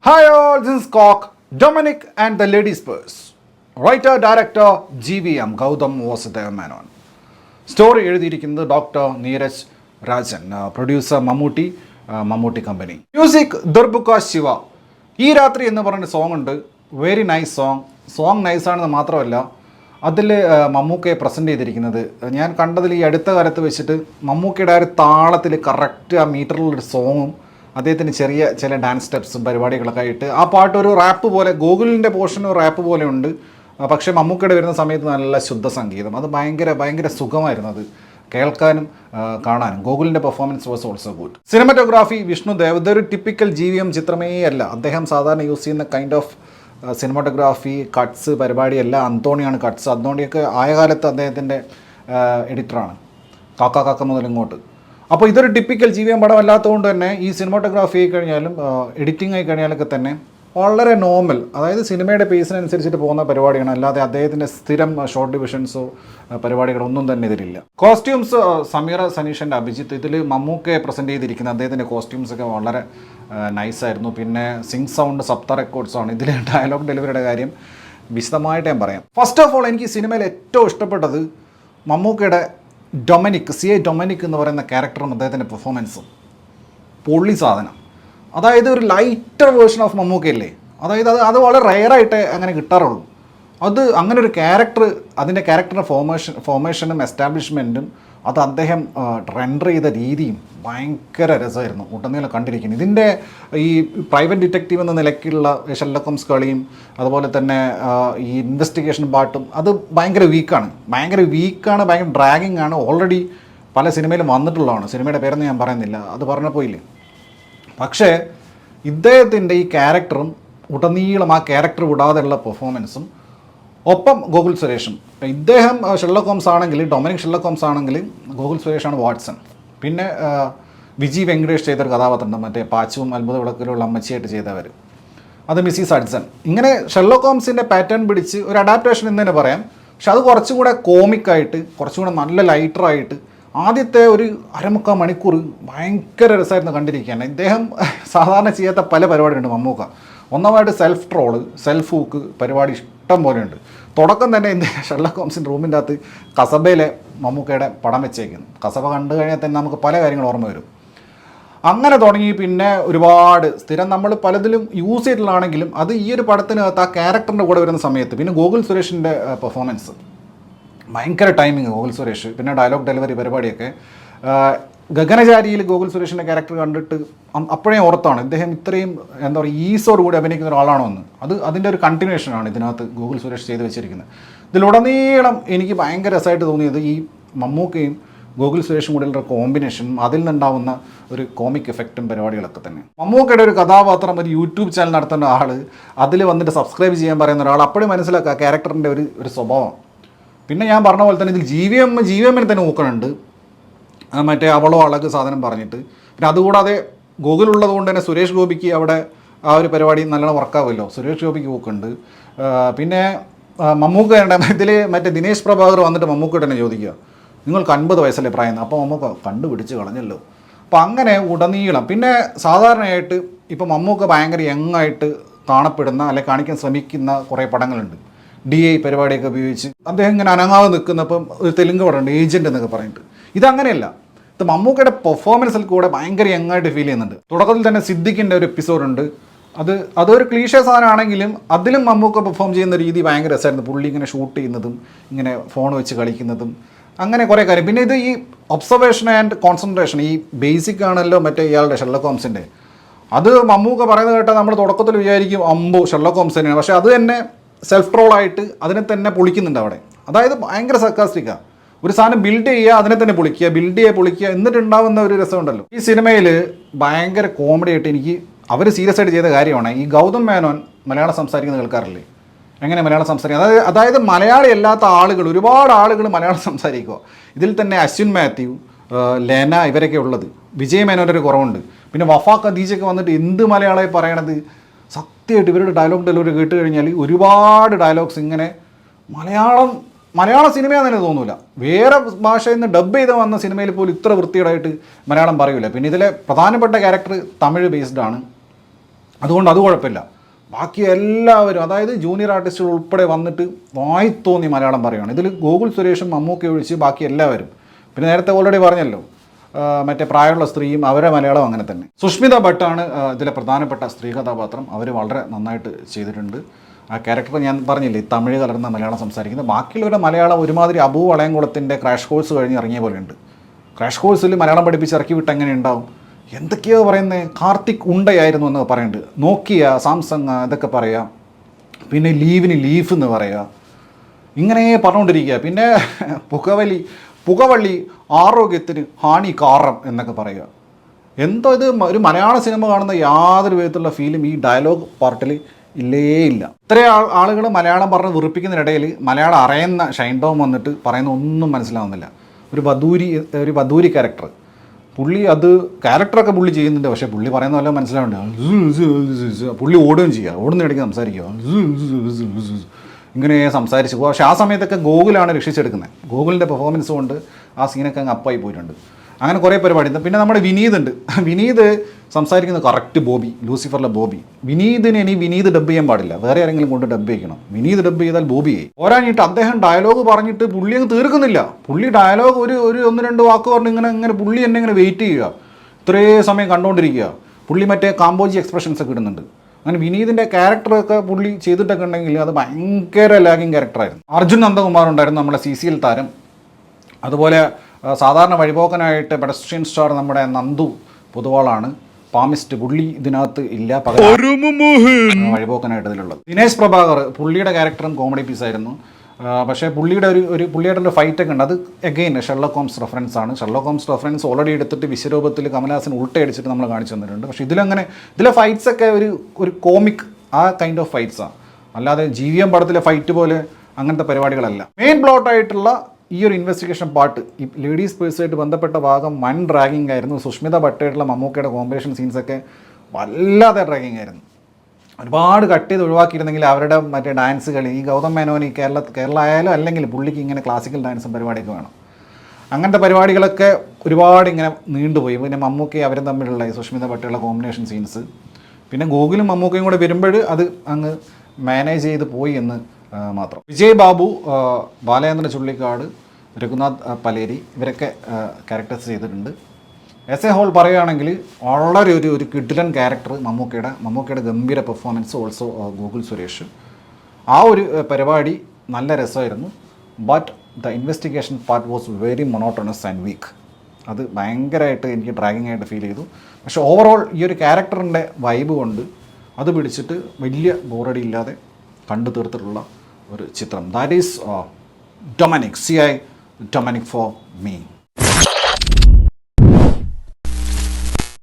Hi all, this is Cock, Dominic and the Ladies Purse. Writer, director, GVM, Gautam Vasudeva Menon. Story എഴുതിയിരിക്കുന്നത് doctor Neeraj Rajan, producer Mammootty, Mammootty company. Music Darbuka Siva. ഈ രാത്രി എന്ന് പറഞ്ഞൊരു song ഉണ്ട്. Very nice song നൈസാണെന്ന് മാത്രമല്ല അതിൽ മമ്മൂക്കയെ present ചെയ്തിരിക്കുന്നത് ഞാൻ കണ്ടതിൽ ഈ അടുത്ത കാലത്ത് വെച്ചിട്ട് മമ്മൂക്കയുടെ ആ ഒരു താളത്തിൽ കറക്റ്റ് ആ മീറ്ററിലൊരു സോങ്ങും അദ്ദേഹത്തിന് ചെറിയ ചില ഡാൻസ് സ്റ്റെപ്സും പരിപാടികളൊക്കെ ആയിട്ട് ആ പാട്ട് ഒരു റാപ്പ് പോലെ, ഗൂഗിളിൻ്റെ പോർഷൻ ഒരു റാപ്പ് പോലെ ഉണ്ട്. പക്ഷേ മമ്മൂക്കയുടെ വരുന്ന സമയത്ത് നല്ല ശുദ്ധ സംഗീതം, അത് ഭയങ്കര സുഖമായിരുന്നു അത് കേൾക്കാനും കാണാനും. ഗൂഗിളിൻ്റെ performance was also good. Cinematography Vishnu Dev. ഇതൊരു ടിപ്പിക്കൽ GVM ചിത്രമേ അല്ല. അദ്ദേഹം സാധാരണ യൂസ് ചെയ്യുന്ന കൈൻഡ് ഓഫ് സിനിമാറ്റോഗ്രാഫി കട്ട്സ് പരിപാടിയല്ല. അന്തോണിയാണ് കട്ട്സ്. അന്തോണിയൊക്കെ ആയ കാലത്ത് അദ്ദേഹത്തിൻ്റെ എഡിറ്ററാണ്, കാക്ക മുതൽ ഇങ്ങോട്ട്. അപ്പോൾ ഇതൊരു ടിപ്പിക്കൽ GVM പടം അല്ലാത്തതുകൊണ്ട് തന്നെ ഈ സിനിമാറ്റോഗ്രാഫി ആയി കഴിഞ്ഞാലും എഡിറ്റിംഗ് ആയി കഴിഞ്ഞാലൊക്കെ തന്നെ വളരെ നോർമൽ, അതായത് സിനിമയുടെ പേസിനനുസരിച്ചിട്ട് പോകുന്ന പരിപാടിയാണ്. അല്ലാതെ അദ്ദേഹത്തിൻ്റെ സ്ഥിരം ഷോർട്ട് ഡിവിഷൻസോ പരിപാടികളൊന്നും തന്നെ ഇതിലില്ല. കോസ്റ്റ്യൂംസ് സമീറ സനീഷൻ്റെ അഭിജിത്ത്. ഇതിൽ മമ്മൂക്കയെ പ്രസൻറ്റ് ചെയ്തിരിക്കുന്ന അദ്ദേഹത്തിൻ്റെ കോസ്റ്റ്യൂംസൊക്കെ വളരെ നൈസായിരുന്നു. പിന്നെ സിംഗ് സൗണ്ട് സപ്ത റെക്കോർഡ്സാണ്. ഇതിൽ ഡയലോഗ് ഡെലിവറിയുടെ കാര്യം വിശദമായിട്ട് ഞാൻ പറയാം. ഫസ്റ്റ് ഓഫ് ഓൾ എനിക്ക് സിനിമയിൽ ഏറ്റവും ഇഷ്ടപ്പെട്ടത് മമ്മൂക്കയുടെ ഡൊമിനിക്, CI ഡൊമിനിക് എന്ന് പറയുന്ന ക്യാരക്ടറും അദ്ദേഹത്തിൻ്റെ പെർഫോമൻസും പൊള്ളി സാധനം. അതായത് ഒരു ലൈറ്റർ വേർഷൻ ഓഫ് മമ്മൂക്കയല്ലേ. അതായത് അത് വളരെ റെയറായിട്ട് അങ്ങനെ കിട്ടാറുള്ളൂ. അത് അങ്ങനെ ഒരു ക്യാരക്ടർ, അതിൻ്റെ ക്യാരക്ടറിൻ്റെ ഫോർമേഷനും എസ്റ്റാബ്ലിഷ്മെൻറ്റും അത് അദ്ദേഹം റെൻഡർ ചെയ്ത രീതിയും ഭയങ്കര രസമായിരുന്നു ഉടനീളം കണ്ടിരിക്കുന്നത്. ഇതിൻ്റെ ഈ പ്രൈവറ്റ് ഡിറ്റക്റ്റീവ് എന്ന നിലയ്ക്കുള്ള ഷെർലക് ഹോംസ് കളിയും അതുപോലെ തന്നെ ഈ ഇൻവെസ്റ്റിഗേഷൻ പാട്ടും അത് ഭയങ്കര വീക്കാണ്, ഭയങ്കര ഡ്രാഗിങ് ആണ്. ഓൾറെഡി പല സിനിമയിലും വന്നിട്ടുള്ളതാണ്. സിനിമയുടെ പേരൊന്നും ഞാൻ പറയുന്നില്ല, അത് പറഞ്ഞപ്പോയില്ലേ. പക്ഷേ ഇദ്ദേഹത്തിൻ്റെ ഈ ക്യാരക്ടറും ഉടനീളം ആ ക്യാരക്ടർ വിടാതെയുള്ള പെർഫോമൻസും ഒപ്പം ഗോകുൽ സുരേഷും. ഇദ്ദേഹം ഷെർലക് ഹോംസ് ആണെങ്കിൽ, ഡൊമിനിക് ഷെർലക് ഹോംസ് ആണെങ്കിൽ ഗോകുൽ സുരേഷാണ് വാട്സൺ. പിന്നെ വിജി വെങ്കടേഷ് ചെയ്തൊരു കഥാപാത്രമുണ്ട്, മറ്റേ പാച്ചുവും അത്ഭുത വിളക്കിലുള്ള അമ്മച്ചിയായിട്ട് ചെയ്തവർ, അത് മിസ്സിസ് ഹഡ്സൺ. ഇങ്ങനെ ഷെർലക് ഹോംസിൻ്റെ പാറ്റേൺ പിടിച്ച് ഒരു അഡാപ്റ്റേഷൻ എന്ന് തന്നെ പറയാം. പക്ഷെ അത് കുറച്ചും കൂടെ കോമിക്കായിട്ട്, കുറച്ചും കൂടെ നല്ല ലൈറ്ററായിട്ട് ആദ്യത്തെ ഒരു അരമുക്കാൽ മണിക്കൂർ ഭയങ്കര രസമായിരുന്നു കണ്ടിരിക്കാൻ. ഇദ്ദേഹം സാധാരണ ചെയ്യാത്ത പല പരിപാടിയുണ്ട് മമ്മൂക്ക. ഒന്നാമതായിട്ട് സെൽഫ് ട്രോള്, സെൽഫ് ഹൂക്ക് പരിപാടി ഇഷ്ടം പോലെയുണ്ട്. തുടക്കം തന്നെ ഷെർലക് ഹോംസിൻ്റെ റൂമിൻ്റെ അകത്ത് കസബയിലെ മമ്മൂക്കയുടെ പടം വെച്ചേക്കുന്നു. കസബ കണ്ടു കഴിഞ്ഞാൽ തന്നെ നമുക്ക് പല കാര്യങ്ങൾ ഓർമ്മ വരും. അങ്ങനെ തുടങ്ങി പിന്നെ ഒരുപാട് സ്ഥിരം നമ്മൾ പലതിലും യൂസ് ചെയ്തിട്ടുള്ളതാണെങ്കിലും അത് ഈ ഒരു പടത്തിനകത്ത് ആ ക്യാരക്ടറിൻ്റെ കൂടെ വരുന്ന സമയത്ത് പിന്നെ ഗോകുൽ സുരേഷിൻ്റെ പെർഫോമൻസ് ഭയങ്കര ടൈമിങ്. ഗോകുൽ സുരേഷ് പിന്നെ ഡയലോഗ് ഡെലിവറി പരിപാടിയൊക്കെ. ഗഗനചാരിയിൽ ഗോകുൽ സുരേഷിൻ്റെ ക്യാരക്ടർ കണ്ടിട്ട് അപ്പോഴേ ഓർത്താണ് ഇദ്ദേഹം ഇത്രയും എന്താ പറയുക ഈസോടുകൂടി അഭിനയിക്കുന്ന ഒരാളാണോ എന്ന്. അതിൻ്റെ ഒരു കണ്ടിന്യൂഷനാണ് ഇതിനകത്ത് ഗോകുൽ സുരേഷ് ചെയ്ത് വെച്ചിരിക്കുന്നത്. ഇതിലുടനീളം എനിക്ക് ഭയങ്കര രസമായിട്ട് തോന്നിയത് ഈ മമ്മൂക്കയും ഗോകുൽ സുരേഷും കൂടെയുള്ള കോമ്പിനേഷനും അതിൽ നിന്നുണ്ടാവുന്ന ഒരു കോമിക് എഫക്റ്റും പരിപാടികളൊക്കെ തന്നെ. മമ്മൂക്കയുടെ ഒരു കഥാപാത്രം, ഒരു യൂട്യൂബ് ചാനൽ നടത്തുന്ന ആൾ, അതിൽ വന്നിട്ട് സബ്സ്ക്രൈബ് ചെയ്യാൻ പറയുന്ന ഒരാൾ, അപ്പോഴും മനസ്സിലാക്കുക ക്യാരക്ടറിൻ്റെ ഒരു സ്വഭാവം. പിന്നെ ഞാൻ പറഞ്ഞ പോലെ തന്നെ ഇതിൽ GVMന് തന്നെ നോക്കണുണ്ട്, മറ്റേ അവളോ അളക് സാധനം പറഞ്ഞിട്ട്. പിന്നെ അതുകൂടാതെ ഗൂഗിളുള്ളത് കൊണ്ട് തന്നെ സുരേഷ് ഗോപിക്ക് അവിടെ ആ ഒരു പരിപാടി നല്ലോണം വർക്കാവുമല്ലോ. സുരേഷ് ഗോപിക്ക് നോക്കുന്നുണ്ട്. പിന്നെ മമ്മൂക്കയുടെ ഇതിൽ മറ്റേ ദിനേശ് പ്രഭാകർ വന്നിട്ട് മമ്മൂക്ക തന്നെ ചോദിക്കുക, നിങ്ങൾക്ക് 50 വയസ്സല്ലേ പ്രായം? അപ്പോൾ മമ്മൂക്ക കണ്ടുപിടിച്ച് കളഞ്ഞല്ലോ. അപ്പോൾ അങ്ങനെ ഉടനീളം പിന്നെ സാധാരണയായിട്ട് ഇപ്പോൾ മമ്മൂക്ക ഭയങ്കര യങ്ങായിട്ട് കാണപ്പെടുന്ന അല്ലെങ്കിൽ കാണിക്കാൻ ശ്രമിക്കുന്ന കുറേ പടങ്ങളുണ്ട്. DI പരിപാടിയൊക്കെ ഉപയോഗിച്ച് അദ്ദേഹം ഇങ്ങനെ അനങ്ങാതെ നിൽക്കുന്നപ്പം ഒരു തെലുങ്ക് പടമുണ്ട് ഏജൻറ്റ് എന്നൊക്കെ പറഞ്ഞിട്ട്. ഇതങ്ങനെയല്ല. ഇത് മമ്മൂക്കയുടെ പെർഫോമൻസിൽ കൂടെ ഭയങ്കര യങ്ങായിട്ട് ഫീൽ ചെയ്യുന്നുണ്ട്. തുടക്കത്തിൽ തന്നെ സിദ്ദിഖിൻ്റെ ഒരു എപ്പിസോഡുണ്ട്. അതൊരു ക്ലീഷേ സാധനമാണെങ്കിലും അതിലും മമ്മൂക്ക പെർഫോം ചെയ്യുന്ന രീതി ഭയങ്കര രസമായിരുന്നു. പുള്ളി ഇങ്ങനെ ഷൂട്ട് ചെയ്യുന്നതും ഇങ്ങനെ ഫോൺ വെച്ച് കളിക്കുന്നതും അങ്ങനെ കുറേ കാര്യം. പിന്നെ ഇത് ഈ ഒബ്സർവേഷൻ ആൻഡ് കോൺസെൻട്രേഷൻ, ഈ ബേസിക് ആണല്ലോ മറ്റേ ഇയാളുടെ ഷെർലക് ഹോംസിൻ്റെ. അത് മമ്മൂക്ക പറയുന്നത് കേട്ടാൽ നമ്മൾ തുടക്കത്തിൽ വിചാരിക്കും അമ്പോ ഷെർലക് ഹോംസ് തന്നെയാണ്. പക്ഷേ അത് തന്നെ സെൽഫ് ട്രോളായിട്ട് അതിനെ തന്നെ പൊളിക്കുന്നുണ്ട് അവിടെ. അതായത് ഭയങ്കര സർക്കാസ്റ്റിക്കാണ്. ഒരു സാധനം ബിൽഡ് ചെയ്യുക, അതിനെ തന്നെ പൊളിക്കുക, എന്നിട്ടുണ്ടാവുന്ന ഒരു രസമുണ്ടല്ലോ. ഈ സിനിമയിൽ ഭയങ്കര കോമഡി ആയിട്ട് എനിക്ക് അവർ സീരിയസ് ആയിട്ട് ചെയ്ത കാര്യമാണ് ഈ ഗൗതം മേനോൻ മലയാളം സംസാരിക്കുന്ന കേൾക്കാറില്ലേ, എങ്ങനെ മലയാളം സംസാരിക്കുക. അതായത് മലയാളി അല്ലാത്ത ആളുകൾ, ഒരുപാട് ആളുകൾ മലയാളം സംസാരിക്കുക. ഇതിൽ തന്നെ അശ്വിൻ മാത്യു, ലെന ഇവരൊക്കെ ഉള്ളത്. വിജയ് മേനോൻ്റെ ഒരു കുറവുണ്ട്. പിന്നെ വഫ ഖദീജയൊക്കെ വന്നിട്ട് എന്ത് മലയാളമായി പറയണത്. സത്യമായിട്ട് ഇവരുടെ ഡയലോഗ് ഡെലിവറി കേട്ട് കഴിഞ്ഞാൽ ഒരുപാട് ഡയലോഗ്സ് ഇങ്ങനെ മലയാള സിനിമയാണെന്ന് തന്നെ തോന്നൂല. വേറെ ഭാഷയിൽ നിന്ന് ഡബ് ചെയ്ത് വന്ന സിനിമയിൽ പോലും ഇത്ര വൃത്തിയോടായിട്ട് മലയാളം പറയൂല. പിന്നെ ഇതിലെ പ്രധാനപ്പെട്ട ക്യാരക്ടർ തമിഴ് ബേസ്ഡ് ആണ്. അതുകൊണ്ട് അത് കുഴപ്പമില്ല. ബാക്കി എല്ലാവരും, അതായത് ജൂനിയർ ആർട്ടിസ്റ്റുകൾ ഉൾപ്പെടെ വന്നിട്ട് വായി തോന്നി മലയാളം പറയുകയാണ്. ഇതിൽ ഗോകുൽ സുരേഷും മമ്മൂക്കി ഒഴിച്ച് ബാക്കി എല്ലാവരും. പിന്നെ നേരത്തെ ഓൾറെഡി പറഞ്ഞല്ലോ, മറ്റേ പ്രായമുള്ള സ്ത്രീയും അവരെ മലയാളം അങ്ങനെ തന്നെ. സുഷ്മിത ഭട്ടാണ് ഇതിലെ പ്രധാനപ്പെട്ട സ്ത്രീ കഥാപാത്രം. അവർ വളരെ നന്നായിട്ട് ചെയ്തിട്ടുണ്ട്. ആ ക്യാരക്ടർ ഞാൻ പറഞ്ഞില്ലേ, തമിഴ് കലർന്ന മലയാളം സംസാരിക്കുന്നത്. ബാക്കിയുള്ളവരുടെ മലയാളം ഒരുമാതിരി അബു വളയംകുളത്തിൻ്റെ ക്രാഷ് കോഴ്സ് കഴിഞ്ഞ് ഇറങ്ങിയ പോലെയുണ്ട്. ക്രാഷ് കോഴ്സിൽ മലയാളം പഠിപ്പിച്ച് ഇറക്കി വിട്ട് എങ്ങനെ ഉണ്ടാവും? എന്തൊക്കെയോ പറയുന്നത്. കാർത്തിക് ഉണ്ടയായിരുന്നു എന്ന് പറയുന്നുണ്ട്. നോക്കിയ, സാംസങ് ഇതൊക്കെ പറയുക. പിന്നെ ലീവിന് ലീഫ് എന്ന് പറയുക. ഇങ്ങനെ പറഞ്ഞുകൊണ്ടിരിക്കുക. പിന്നെ പുകവള്ളി ആരോഗ്യത്തിന് ഹാനികാരം എന്നൊക്കെ പറയുക. എന്തോ ഇത് ഒരു മലയാള സിനിമ കാണുന്ന യാതൊരു വിധത്തിലുള്ള ഫീലും ഈ ഡയലോഗ് പാർട്ടിൽ ഇല്ലേ ഇല്ല. ഇത്രയും ആളുകൾ മലയാളം പറഞ്ഞ് വെറുപ്പിക്കുന്നതിനിടയിൽ മലയാളം അറിയുന്ന ഷൈൻ ടോം വന്നിട്ട് പറയുന്ന ഒന്നും മനസ്സിലാവുന്നില്ല. ഒരു ബദൂരി ക്യാരക്ടർ. പുള്ളി അത് ക്യാരക്ടറൊക്കെ പുള്ളി ചെയ്യുന്നുണ്ട്. പക്ഷേ പുള്ളി പറയുന്ന വല്ലതും മനസ്സിലാവുന്നുണ്ട്. പുള്ളി ഓടുകയും ചെയ്യുക, ഓടുന്നിടയ്ക്ക് സംസാരിക്കുക, ഇങ്ങനെ സംസാരിച്ച് പോകുക. പക്ഷേ ആ സമയത്തൊക്കെ ഗോകുലാണ് രക്ഷിച്ചെടുക്കുന്നത്. ഗോകുലിൻ്റെ പെർഫോമൻസ് കൊണ്ട് ആ സീനൊക്കെ അങ്ങ് അപ്പായി പോയിട്ടുണ്ട്. അങ്ങനെ കുറേ പരിപാടി. പിന്നെ നമ്മുടെ വിനീത് ഉണ്ട്. വിനീത് സംസാരിക്കുന്നത് കറക്റ്റ് ബോബി, ലൂസിഫറിലെ ബോബി. വിനീതിന് ഇനി വിനീത് ഡബ് ചെയ്യാൻ പാടില്ല, വേറെ ആരെങ്കിലും കൊണ്ട് ഡബ് ചെയ്യണം. വിനീത് ഡബ് ചെയ്താൽ ബോബിയായി. പോരാഞ്ഞിട്ട് അദ്ദേഹം ഡയലോഗ് പറഞ്ഞിട്ട് പുള്ളി അങ്ങ് തീർക്കുന്നില്ല. പുള്ളി ഡയലോഗ് ഒരു 1-2 വാക്ക് പറഞ്ഞ് ഇങ്ങനെ പുള്ളി എന്നെ ഇങ്ങനെ വെയിറ്റ് ചെയ്യുക, ഇത്രയും സമയം കണ്ടുകൊണ്ടിരിക്കുക. പുള്ളി മറ്റേ കാമ്പോജി എക്സ്പ്രഷൻസ് ഒക്കെ ഇടുന്നുണ്ട്. അങ്ങനെ വിനീതിൻ്റെ ക്യാരക്ടറൊക്കെ പുള്ളി ചെയ്തിട്ടൊക്കെ ഉണ്ടെങ്കിൽ അത് ഭയങ്കര ലാഗിങ് ക്യാരക്ടറായിരുന്നു. അർജുൻ നന്ദകുമാർ ഉണ്ടായിരുന്നു, നമ്മുടെ CCL താരം. അതുപോലെ സാധാരണ വഴിപോക്കനായിട്ട് പെഡസ്ട്രിയൻ സ്റ്റാർ നമ്മുടെ നന്ദു പൊതുവാളാണ്. പാമിസ്റ്റ് പുള്ളി ഇതിനകത്ത് ഇല്ല, വഴിപോക്കനായിട്ട് ഇതിലുള്ളത്. ദിനേശ് പ്രഭാകർ, പുള്ളിയുടെ ക്യാരക്ടറും കോമഡി പീസായിരുന്നു. പക്ഷേ പുള്ളിയുടെ പുള്ളിയായിട്ടുള്ള ഫൈറ്റൊക്കെ ഉണ്ട്. അത് എഗെയിൻ ഷെർലക് ഹോംസ് റെഫറൻസ് ആണ്. ഷെർലക് ഹോംസ് റെഫറൻസ് ഓൾറെഡി എടുത്തിട്ട് വിശ്വരൂപത്തിൽ കമലഹാസൻ ഉൾട്ടയടിച്ചിട്ട് നമ്മൾ കാണിച്ചു തന്നിട്ടുണ്ട്. പക്ഷേ ഇതിലെ ഫൈറ്റ്സൊക്കെ ഒരു കോമിക് ആ കൈൻഡ് ഓഫ് ഫൈറ്റ്സാണ്, അല്ലാതെ GVM പടത്തിലെ ഫൈറ്റ് പോലെ അങ്ങനത്തെ പരിപാടികളല്ല. മെയിൻ പ്ലോട്ടായിട്ടുള്ള ഈ ഒരു ഇൻവെസ്റ്റിഗേഷൻ പാർട്ട്, ഈ ലേഡീസ് പേഴ്സുമായിട്ട് ബന്ധപ്പെട്ട ഭാഗം വൺ ഡ്രാഗിങ് ആയിരുന്നു. സുഷ്മിത ഭട്ടായിട്ടുള്ള മമ്മൂക്കയുടെ കോമ്പിനേഷൻ സീൻസൊക്കെ വല്ലാതെ ഡ്രാഗിങ് ആയിരുന്നു. ഒരുപാട് കട്ട് ചെയ്ത് ഒഴിവാക്കിയിരുന്നെങ്കിൽ അവരുടെ മറ്റേ ഡാൻസ് കളി, ഈ ഗൗതം മേനോൻ ഈ കേരള ആയാലും അല്ലെങ്കിൽ പുള്ളിക്ക് ഇങ്ങനെ ക്ലാസിക്കൽ ഡാൻസും പരിപാടിയൊക്കെ വേണം. അങ്ങനത്തെ പരിപാടികളൊക്കെ ഒരുപാട് ഇങ്ങനെ നീണ്ടുപോയി. പിന്നെ മമ്മൂക്കയും അവരും തമ്മിലുള്ള ഈ സുഷ്മിത ഭട്ടുള്ള കോമ്പിനേഷൻ സീൻസ്, പിന്നെ ഗോകുലും മമ്മൂക്കയും കൂടെ വരുമ്പോൾ അത് അങ്ങ് മാനേജ് ചെയ്ത് പോയി എന്ന് മാത്രം. വിജയ് ബാബു, ബാലചന്ദ്രൻ ചുള്ളിക്കാട്, രഘുനാഥ് പലേരി ഇവരൊക്കെ ക്യാരക്ടേഴ്സ് ചെയ്തിട്ടുണ്ട്. ആസ് എ ഹോൾ പറയുകയാണെങ്കിൽ വളരെ ഒരു കിഡിലൻ ക്യാരക്ടർ മമ്മൂക്കയുടെ ഗംഭീര പെർഫോമൻസ്. ഓൾസോ ഗോകുൽ സുരേഷ്. ആ ഒരു പരിപാടി നല്ല രസമായിരുന്നു. But the investigation part was very monotonous and week. അത് ഭയങ്കരമായിട്ട് എനിക്ക് ഡ്രാഗിങ് ആയിട്ട് ഫീൽ ചെയ്തു. പക്ഷേ ഓവറോൾ ഈ ഒരു ക്യാരക്ടറിൻ്റെ വൈബ് കൊണ്ട് അത് പിടിച്ചിട്ട് വലിയ ബോറടി ഇല്ലാതെ കണ്ടു തീർത്തിട്ടുള്ള ഒരു ചിത്രം. That is Dominic, CI Dominic for me.